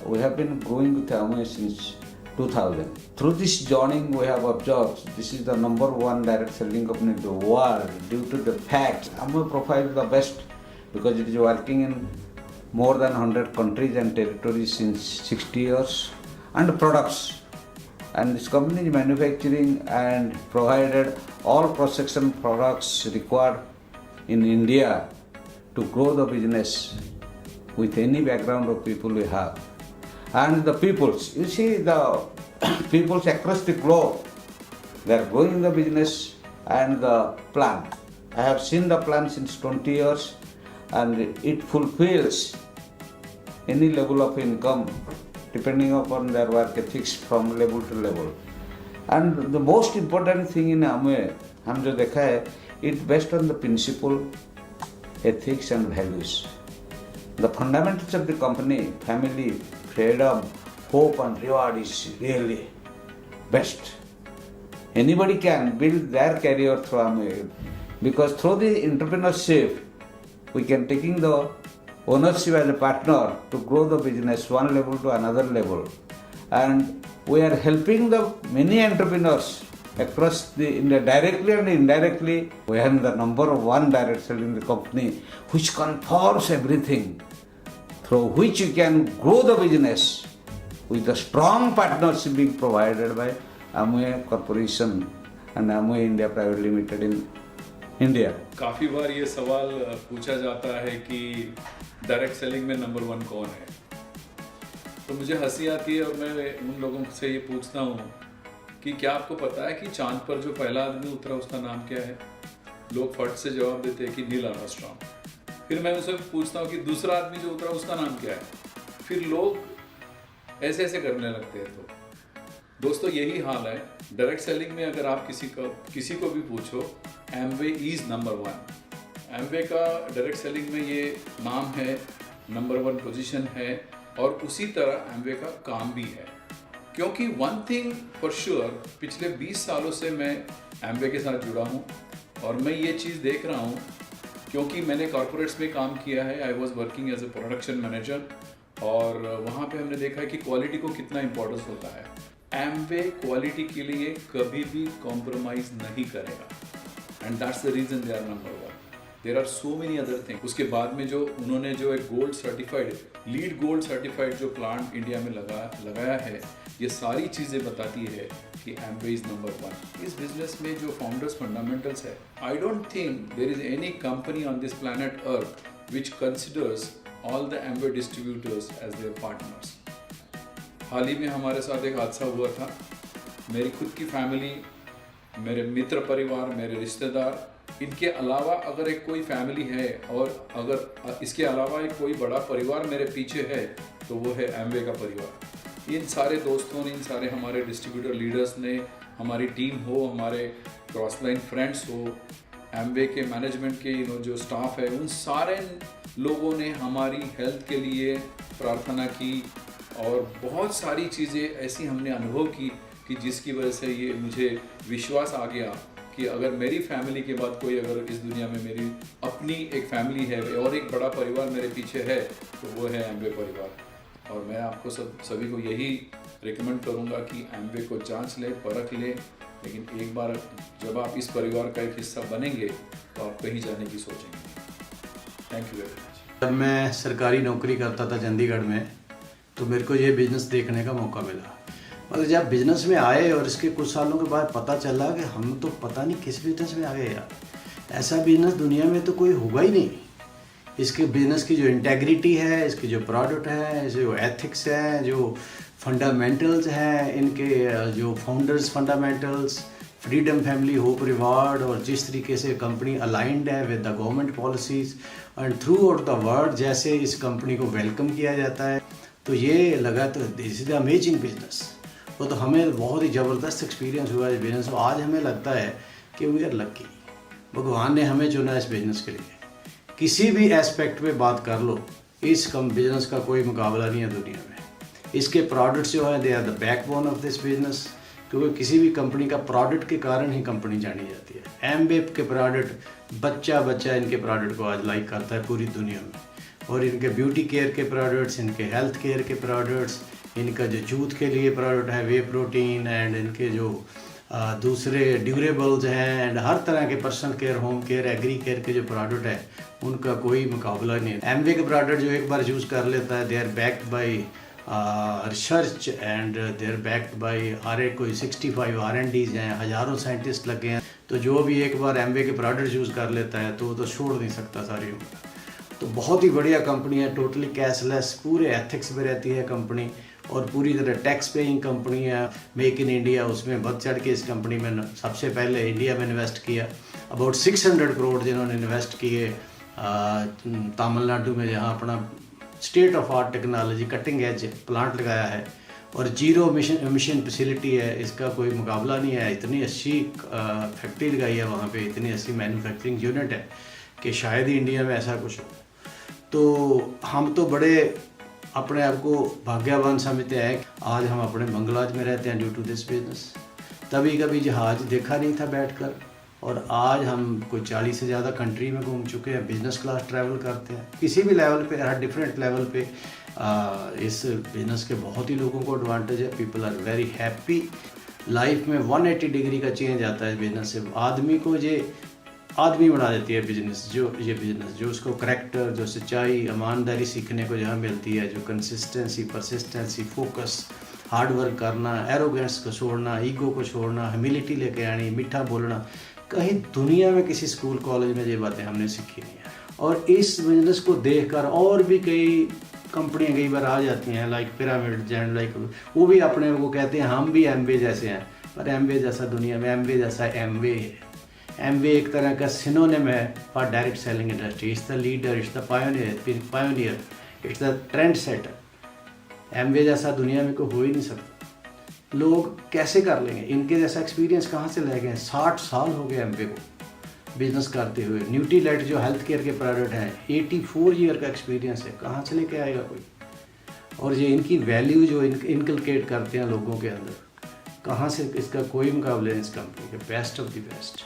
We have been growing with Amway since 2000. Through this joining, we have observed this is the number one direct selling company in the world due to the fact Amway provides the best because it is working in more than 100 countries and territories since 60 years and products. And this company is manufacturing and provided all protection products required in India to grow the business with any background of people we have. And the peoples, you see the peoples across the globe, they are growing the business and the plan. I have seen the plan since 20 years and it fulfills any level of income depending upon their work ethics from level to level. And the most important thing in Amway, हम जो देखा है, it's based on the principle, ethics and values. The fundamentals of the company, family, freedom, hope and reward is really best. Anybody can build their career through Amway because through the entrepreneurship, we can taking the ownership as a partner to grow the business one level to another level. And we are helping the many entrepreneurs across the India directly and indirectly. We are the number one direct selling the company which confers everything through which you can grow the business with the strong partnership being provided by Amway Corporation and Amway India Private Limited in India. काफ़ी बार ये सवाल पूछा जाता है कि direct selling में number one कौन है, तो मुझे हंसी आती है और मैं उन लोगों से ये पूछता हूँ कि क्या आपको पता है कि चांद पर जो पहला आदमी उतरा उसका नाम क्या है? लोग फट से जवाब देते हैं कि नील आर्मस्ट्रॉन्ग। फिर मैं उनसे पूछता हूँ कि दूसरा आदमी जो उतरा उसका नाम क्या है? फिर लोग ऐसे ऐसे करने लगते हैं। तो दोस्तों यही हाल है डायरेक्ट सेलिंग में। अगर आप किसी को भी पूछो, Amway is number one. Amway का डायरेक्ट सेलिंग में ये नाम है, नंबर वन पोजीशन है, और उसी तरह एमवे का काम भी है। क्योंकि वन थिंग फॉर श्योर, पिछले 20 सालों से मैं एमवे के साथ जुड़ा हूँ और मैं ये चीज़ देख रहा हूँ क्योंकि मैंने कॉर्पोरेट्स में काम किया है। I was working as a production manager और वहाँ पे हमने देखा है कि क्वालिटी को कितना इम्पोर्टेंस होता है। एमवे क्वालिटी के लिए कभी भी कॉम्प्रोमाइज़ नहीं करेगा and that's the reason they are number one. There are so many other thing. उसके बाद में जो उन्होंने जो एक gold certified, lead gold certified जो प्लांट इंडिया में लगाया है, ये सारी चीज़ें बताती है कि एमवे इज़ नंबर वन। इस बिजनेस में जो फाउंडर्स फंडामेंटल्स है, I don't think there is any company on this planet earth which considers all the Amway distributors as their partners. हाल ही में हमारे साथ एक हादसा हुआ था। मेरी खुद की फैमिली, मेरे मित्र परिवार, मेरे रिश्तेदार, इनके अलावा अगर एक कोई फैमिली है और अगर इसके अलावा एक कोई बड़ा परिवार मेरे पीछे है तो वो है एमवे का परिवार। इन सारे दोस्तों ने, इन सारे हमारे डिस्ट्रीब्यूटर लीडर्स ने, हमारी टीम हो, हमारे क्रॉस लाइन फ्रेंड्स हो, एमवे के मैनेजमेंट के जो स्टाफ है, उन सारे लोगों ने हमारी हेल्थ के लिए प्रार्थना की और बहुत सारी चीज़ें ऐसी हमने अनुभव की कि जिसकी वजह से ये मुझे विश्वास आ गया कि अगर मेरी फैमिली के बाद कोई अगर इस दुनिया में मेरी अपनी एक फैमिली है और एक बड़ा परिवार मेरे पीछे है तो वो है एमवे परिवार। और मैं आपको सभी को यही रिकमेंड करूँगा कि एमवे को जांच ले, परख ले, लेकिन एक बार जब आप इस परिवार का एक हिस्सा बनेंगे तो आप कहीं जाने की सोचेंगे। Thank you very much. जब मैं सरकारी नौकरी करता था चंडीगढ़ में तो मेरे को ये बिज़नेस देखने का मौका मिला। मतलब जब बिज़नेस में आए और इसके कुछ सालों के बाद पता चला कि हम तो पता नहीं किस बिज़नेस में आ गए यार। ऐसा बिज़नेस दुनिया में तो कोई होगा ही नहीं। इसके बिज़नेस की जो इंटेग्रिटी है, इसके जो प्रोडक्ट है, जो एथिक्स है, जो फंडामेंटल्स हैं, इनके जो founders fundamentals, freedom, family, hope, reward, और जिस तरीके से कंपनी अलाइंड है with the government policies and through out the world जैसे इस कंपनी को वेलकम किया जाता है, तो ये लगा तो this is the amazing business. वो तो हमें बहुत ही ज़बरदस्त एक्सपीरियंस हुआ इस बिज़नेस में। आज हमें लगता है कि वी आर लकी, भगवान ने हमें चुना इस बिज़नेस के लिए। किसी भी एस्पेक्ट पे बात कर लो, इस बिज़नेस का कोई मुकाबला नहीं है दुनिया में। इसके प्रोडक्ट्स जो हैं, they are the backbone of this business, क्योंकि किसी भी कंपनी का प्रोडक्ट के कारण ही कंपनी जानी जाती है। एमवे के प्रोडक्ट, बच्चा इनके प्रोडक्ट को आज लाइक करता है पूरी दुनिया में। और इनके ब्यूटी केयर के प्रोडक्ट्स, इनके हेल्थ केयर के प्रोडक्ट्स, इनका जो यूथ के लिए प्रोडक्ट है वे प्रोटीन, एंड इनके जो दूसरे ड्यूरेबल्स हैं, एंड हर तरह के personal care, home care, agri care के जो प्रोडक्ट है उनका कोई मुकाबला नहीं है। एमवे के प्रोडक्ट जो एक बार यूज़ कर लेता है, they are backed by research and they are backed by कोई 65 R&Ds हैं, हज़ारों साइंटिस्ट लगे हैं। तो जो भी एक बार एमवे के प्रोडक्ट यूज़ कर लेता है तो वो तो छोड़ नहीं सकता सारी उम्र। तो बहुत ही बढ़िया कंपनी है, टोटली कैशलेस, पूरे एथिक्स में रहती है कंपनी, और पूरी तरह टैक्स पेइंग कंपनी है। मेक इन इंडिया, उसमें बढ़ चढ़ के इस कंपनी में सबसे पहले इंडिया में इन्वेस्ट किया। अबाउट 600 करोड़ जिन्होंने इन्वेस्ट किए तमिलनाडु में, जहाँ अपना state of art technology cutting edge plant लगाया है, और जीरो एमिशन फैसिलिटी है, इसका कोई मुकाबला नहीं है। इतनी अच्छी फैक्ट्री लगाई है वहाँ पे, इतनी अच्छी मैन्युफैक्चरिंग यूनिट है कि शायद ही इंडिया में ऐसा कुछ हो। तो हम तो बड़े अपने आप को भाग्यवान समझते हैं आज हम अपने बंगलाज में रहते हैं ड्यू टू दिस बिजनेस। तभी कभी जहाज देखा नहीं था बैठकर, और आज हम कोई 40 से ज़्यादा कंट्री में घूम चुके हैं, बिजनेस क्लास ट्रैवल करते हैं किसी भी लेवल पे, हर डिफरेंट लेवल पे। इस बिजनेस के बहुत ही लोगों को एडवांटेज है, people are very happy. Life में 180 डिग्री का चेंज आता है बिजनेस से। आदमी को ये आदमी बना देती है बिजनेस, ये बिजनेस जो उसको करैक्टर, जो सच्चाई, ईमानदारी सीखने को जहाँ मिलती है, जो consistency, persistency, focus, hard work करना, एरोगेंस को छोड़ना, ईगो को छोड़ना, ह्यूमिलिटी लेके आनी, मीठा बोलना, कहीं दुनिया में किसी स्कूल कॉलेज में ये बातें हमने सीखी नहीं है। और इस बिजनेस को देखकर और भी कई कंपनियां कई बार आ जाती हैं, लाइक पिरामिड जैंड, लाइक वो भी अपने को कहते हैं हम भी एमवे जैसे हैं, पर एमवे जैसा दुनिया में एमवे जैसा एमवे है। एमवे एक तरह का सिनोनिम है for direct selling industry. It's the leader, it's the pioneer, it's the trend setter. Amway जैसा दुनिया में कोई हो ही नहीं सकता। लोग कैसे कर लेंगे, इनके जैसा एक्सपीरियंस कहाँ से ले गए? 60 साल हो गए एमवे को बिजनेस करते हुए। न्यूट्रीलाइट जो हेल्थ केयर के प्रोडक्ट हैं, 84 ईयर का एक्सपीरियंस है, कहाँ से लेके आएगा कोई? और ये इनकी वैल्यू जो इनकलकेट करते हैं लोगों के अंदर, कहाँ से, इसका कोई मुकाबले नहीं इस कंपनी के। Best of the best.